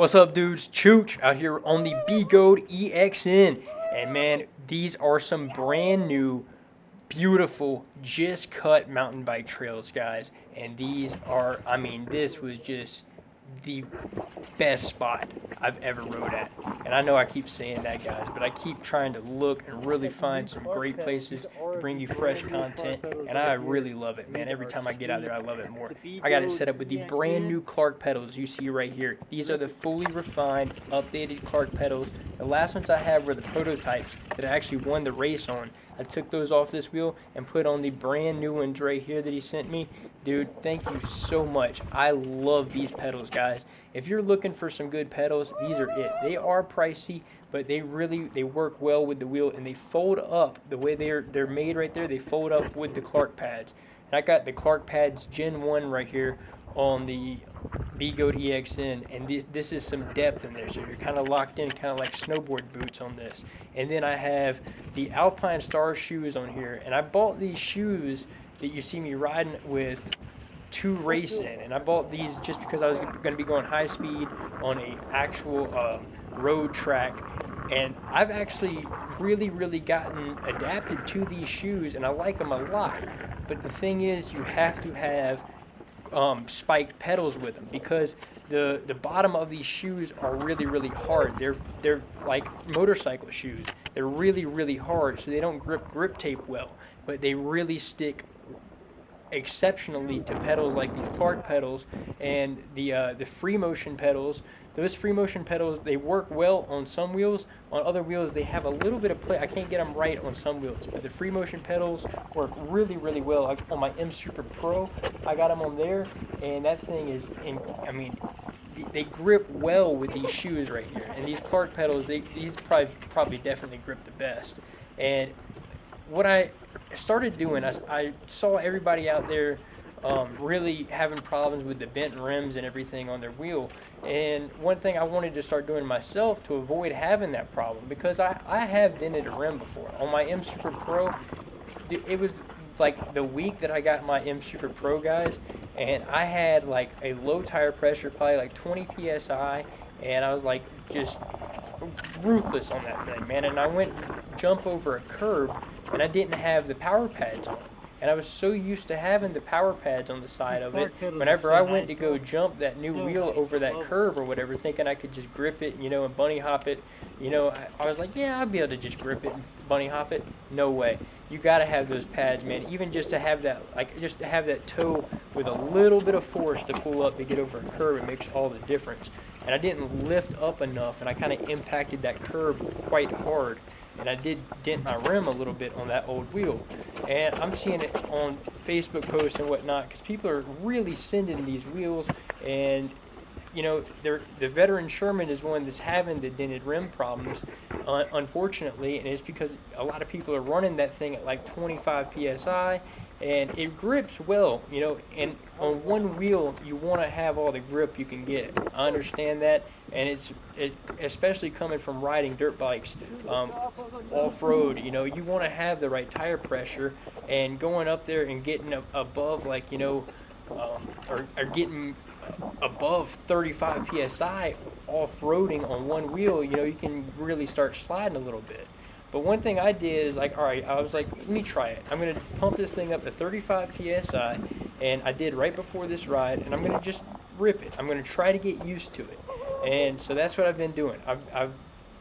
What's up, dudes? Chooch out here on the Begode Ex.N. And man, these are some brand new, beautiful, just cut mountain bike trails, guys. And these are, this was just the best spot I've ever rode at. And I know I keep saying that, guys, but I keep trying to look and really find some great places to bring you fresh content. And I really love it, man. Every time I get out there, I love it more. I got it set up with the brand new Clark pedals you see right here. These are the fully refined, updated Clark pedals. The last ones I had were the prototypes that I actually won the race on. I took those off this wheel and put on the brand new ones right here that he sent me. Dude, thank you so much. I love these pedals, guys. If you're looking for some good pedals, these are it. They are pricey, but they work well with the wheel, and they fold up the way they're made right there. They fold up with the Clark pads. And I got the Clark pads Gen 1 right here on the Begode Ex.N, and this is some depth in there, so you're kind of locked in, kind of like snowboard boots on this. And then I have the Alpine Star shoes on here, and I bought these shoes that you see me riding with to race in, and I bought these just because I was going to be going high speed on a actual road track. And I've actually really gotten adapted to these shoes, and I like them a lot. But the thing is, you have to have spiked pedals with them, because the bottom of these shoes are really hard. They're like motorcycle shoes. They're really hard, so they don't grip tape well, but they really stick exceptionally to pedals like these Clark pedals and the free motion pedals. Those free motion pedals, they work well on some wheels. On other wheels, they have a little bit of play. I can't get them right on some wheels, but the free motion pedals work really well. Like on my M Super Pro, I got them on there, and that thing is, they grip well with these shoes right here. And these Clark pedals, these probably definitely grip the best. And what I started doing, I saw everybody out there really having problems with the bent rims and everything on their wheel. And one thing I wanted to start doing myself to avoid having that problem, because I have dented a rim before. On my M Super Pro, it was like the week that I got my M Super Pro, guys, and I had like a low tire pressure, probably like 20 PSI, and I was like just ruthless on that thing, man. And I went jump over a curb, and I didn't have the power pads on. And I was so used to having the power pads on the side of it, whenever I went to go jump that new wheel over that curve or whatever, thinking I could just grip it, and bunny hop it, I was like, yeah, I'll be able to just grip it and bunny hop it. No way. You gotta have those pads, man. Even just to have that, just to have that toe with a little bit of force to pull up to get over a curve, it makes all the difference. And I didn't lift up enough, and I kind of impacted that curve quite hard. And I did dent my rim a little bit on that old wheel. And I'm seeing it on Facebook posts and whatnot, because people are really sending these wheels. And the veteran Sherman is one that's having the dented rim problems, unfortunately, and it's because a lot of people are running that thing at like 25 psi, and it grips well, and on one wheel you want to have all the grip you can get. I understand that, and it especially coming from riding dirt bikes, off-road, you want to have the right tire pressure, and going up there and getting above or getting above 35 psi off-roading on one wheel, you can really start sliding a little bit. But one thing I did is all right, I was like, let me try it. I'm going to pump this thing up to 35 psi, and I did right before this ride, and I'm going to just rip it. I'm going to try to get used to it. And so that's what I've been doing. I've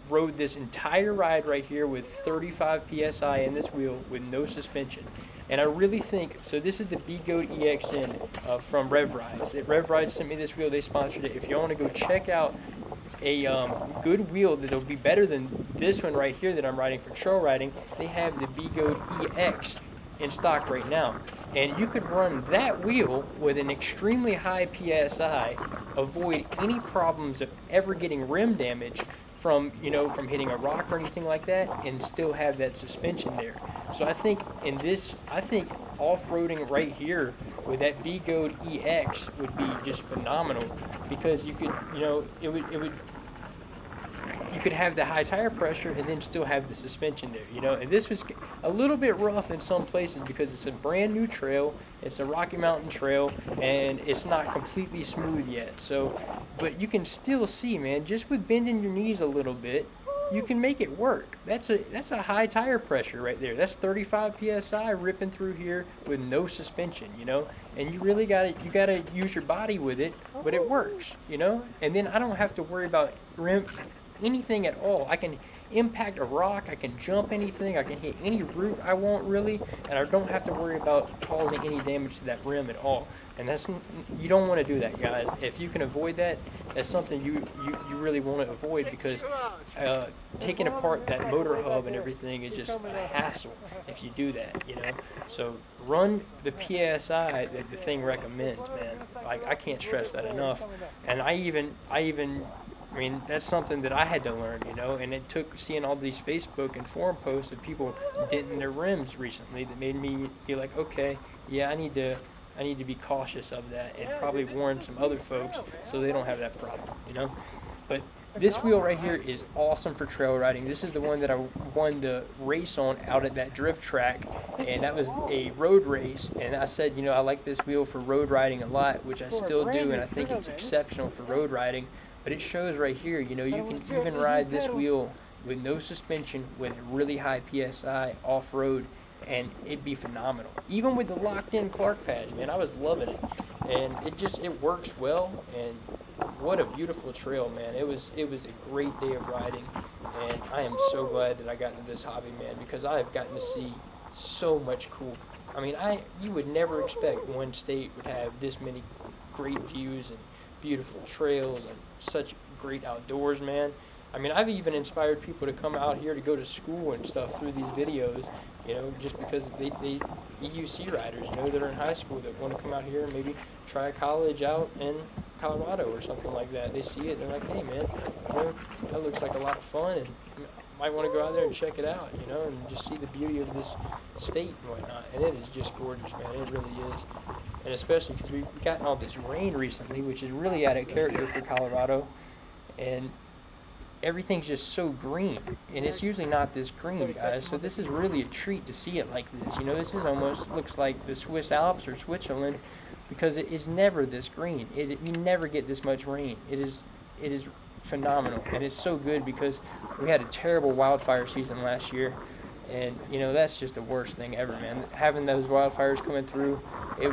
rode this entire ride right here with 35 psi in this wheel with no suspension. And I really think, so this is the Begode Ex.N from Rev Rides. Rev Rides sent me this wheel, they sponsored it. If you want to go check out a good wheel that'll be better than this one right here that I'm riding for trail riding, they have the Begode EX in stock right now. And you could run that wheel with an extremely high PSI, avoid any problems of ever getting rim damage from hitting a rock or anything like that, and still have that suspension there. So I think off-roading right here with that Begode EX would be just phenomenal, because you could, you could have the high tire pressure and then still have the suspension there, you know. And this was a little bit rough in some places because it's a brand new trail. It's a Rocky Mountain trail, and it's not completely smooth yet. So, but you can still see, man, just with bending your knees a little bit, you can make it work. That's a high tire pressure right there. That's 35 psi ripping through here with no suspension, you know. And you really gotta use your body with it, but it works, you know. And then I don't have to worry about anything at all. I can impact a rock, I can jump anything, I can hit any root I want really, and I don't have to worry about causing any damage to that rim at all. And you don't want to do that, guys. If you can avoid that, that's something you really want to avoid, because taking apart that motor hub and everything is just a hassle if you do that, you know. So run the PSI that the thing recommends, man. I can't stress that enough. And I mean, that's something that I had to learn, you know, and it took seeing all these Facebook and forum posts of people denting their rims recently that made me be like, okay, yeah, I need to be cautious of that, and probably warn some other folks so they don't have that problem, you know. But this wheel right here is awesome for trail riding. This is the one that I won the race on out at that drift track, and that was a road race. And I said, you know, I like this wheel for road riding a lot, which I still do, and I think it's exceptional for road riding. But it shows right here, you know, you can even ride this wheel with no suspension with really high PSI off-road, and it'd be phenomenal. Even with the locked-in Clark pads, man, I was loving it. And it works well, and what a beautiful trail, man. It was a great day of riding, and I am so glad that I got into this hobby, man, because I have gotten to see so much cool. I mean, you would never expect one state would have this many great views and beautiful trails and such great outdoors, man. I mean, I've even inspired people to come out here to go to school and stuff through these videos, you know, just because they EUC riders, you know, that are in high school that want to come out here and maybe try college out in Colorado or something like that. They see it, they're like, hey, man, you know, that looks like a lot of fun, and might want to go out there and check it out, you know, and just see the beauty of this state and whatnot. And it is just gorgeous, man. It really is. And especially because we've gotten all this rain recently, which is really out of character for Colorado. And everything's just so green. And it's usually not this green, guys. So this is really a treat to see it like this. You know, this is almost looks like the Swiss Alps or Switzerland, because it is never this green. You never get this much rain. It is phenomenal, and it's so good because we had a terrible wildfire season last year, and you know, that's just the worst thing ever, man. Having those wildfires coming through, it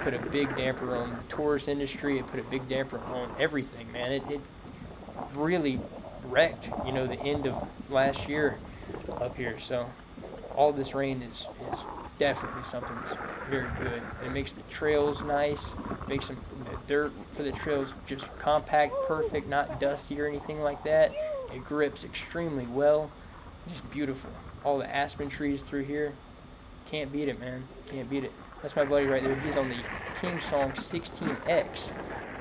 put a big damper on the tourist industry. It put a big damper on everything, man. It really wrecked, you know, the end of last year up here. So all this rain is definitely something that's very good. It makes the trails nice, makes the dirt for the trails just compact, perfect, not dusty or anything like that. It grips extremely well. Just beautiful. All the aspen trees through here. Can't beat it, man. Can't beat it. That's my buddy right there. He's on the King Song 16X.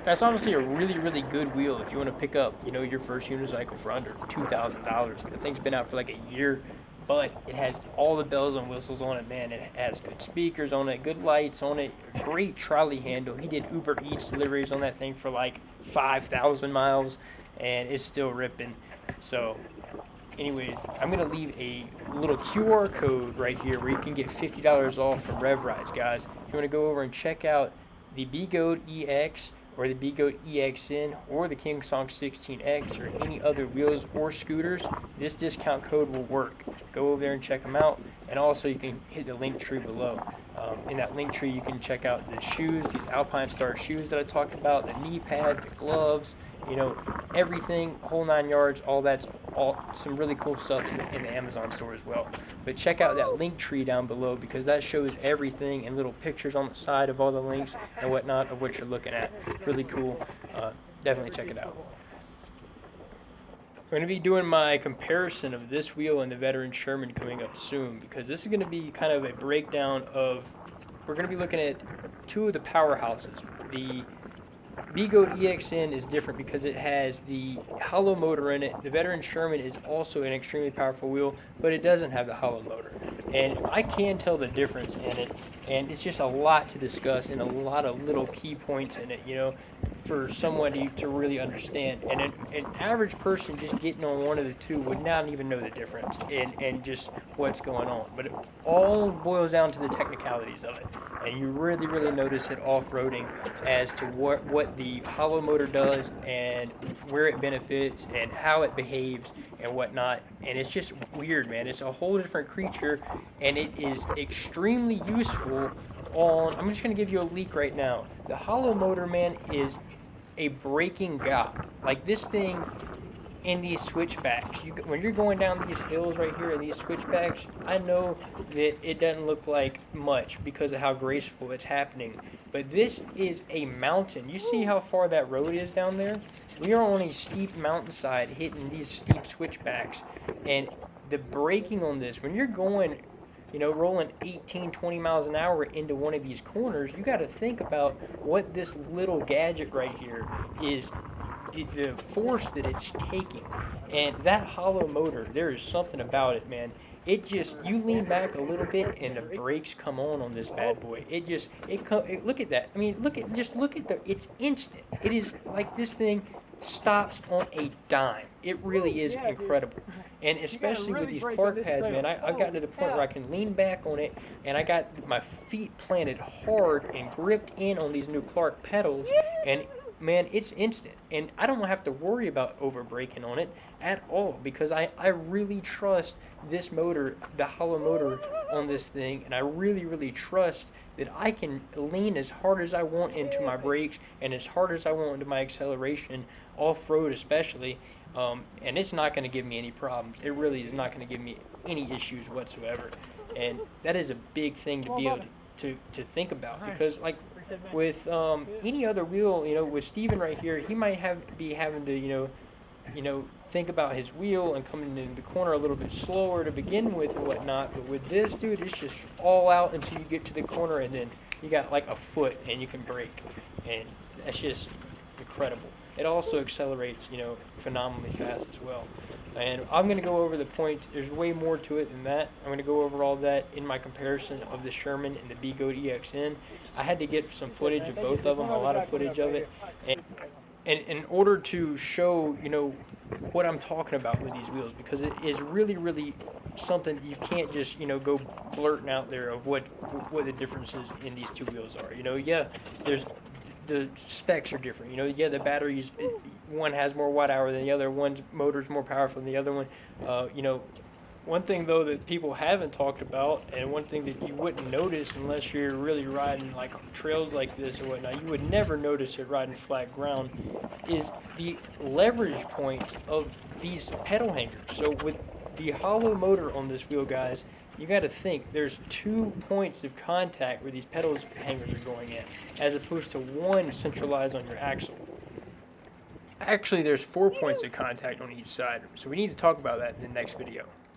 That's honestly a really, really good wheel if you want to pick up, you know, your first unicycle for under $2,000. The thing's been out for like a year, but it has all the bells and whistles on it, man. It has good speakers on it, good lights on it, a great trolley handle. He did Uber Eats deliveries on that thing for like 5,000 miles, and it's still ripping. So anyways, I'm going to leave a little QR code right here where you can get $50 off from Rev Rides, guys. If you want to go over and check out the Begode EX or the Begode Ex.N or the King Song 16X or any other wheels or scooters, this discount code will work. Go over there and check them out. And also you can hit the link tree below. In that link tree you can check out the shoes, these Alpine Star shoes that I talked about, the knee pad, the gloves, you know, everything, whole 9 yards, all that's some really cool stuff in the Amazon store as well. But check out that link tree down below, because that shows everything and little pictures on the side of all the links and whatnot of what you're looking at. Really cool. Definitely check it out. I'm going to be doing my comparison of this wheel and the Veteran Sherman coming up soon, because this is going to be kind of a breakdown of, we're going to be looking at two of the powerhouses. The Begode Ex.N is different because it has the hollow motor in it. The Veteran Sherman is also an extremely powerful wheel, but it doesn't have the hollow motor. and I can tell the difference in it. And it's just a lot to discuss and a lot of little key points in it, for somebody to really understand. And an average person just getting on one of the two would not even know the difference and just what's going on. But it all boils down to the technicalities of it. And you really, really notice it off-roading as to what the hollow motor does and where it benefits and how it behaves and whatnot. And it's just weird, man. It's a whole different creature, and it is extremely useful on. I'm just going to give you a leak right now. The hollow motor, man, is a braking god. Like this thing in these switchbacks. When you're going down these hills right here in these switchbacks, I know that it doesn't look like much because of how graceful it's happening. But this is a mountain. You see how far that road is down there? We are on a steep mountainside hitting these steep switchbacks. And the braking on this, when you're going, rolling 18, 20 miles an hour into one of these corners, you got to think about what this little gadget right here is, the force that it's taking. And that hollow motor, there is something about it, man. It just, you lean back a little bit and the brakes come on this bad boy. Look at that. I mean, look at it's instant. It is like this thing stops on a dime. It really is incredible. And especially with these Clark pads, man, I've gotten to the point where I can lean back on it and I got my feet planted hard and gripped in on these new Clark pedals, and man, it's instant. And I don't have to worry about over braking on it at all because I really trust this motor, the hollow motor on this thing, and I really, really trust that I can lean as hard as I want into my brakes and as hard as I want into my acceleration, off-road especially, and it's not going to give me any problems. It really is not going to give me any issues whatsoever. And that is a big thing to be able to think about, because like with any other wheel, with Steven right here, he might be having to, think about his wheel and coming into the corner a little bit slower to begin with and whatnot. But with this, dude, it's just all out until you get to the corner, and then you got like a foot and you can brake, and that's just incredible. It also accelerates, phenomenally fast as well. And I'm going to go over the points. There's way more to it than that. I'm going to go over all that in my comparison of the Sherman and the Begode Ex.N. I had to get some footage of both of them, a lot of footage of it. And in order to show, what I'm talking about with these wheels, because it is really, really something you can't just, go blurting out there of what the differences in these two wheels are. There's the specs are different. The batteries, one has more watt hour than the other, one's motor's more powerful than the other one. One thing though that people haven't talked about, and one thing that you wouldn't notice unless you're really riding like trails like this or whatnot, you would never notice it riding flat ground, is the leverage point of these pedal hangers. So with the hollow motor on this wheel, guys, you got to think there's 2 points of contact where these pedal hangers are going in, as opposed to one centralized on your axle. Actually, there's 4 points of contact on each side, so we need to talk about that in the next video.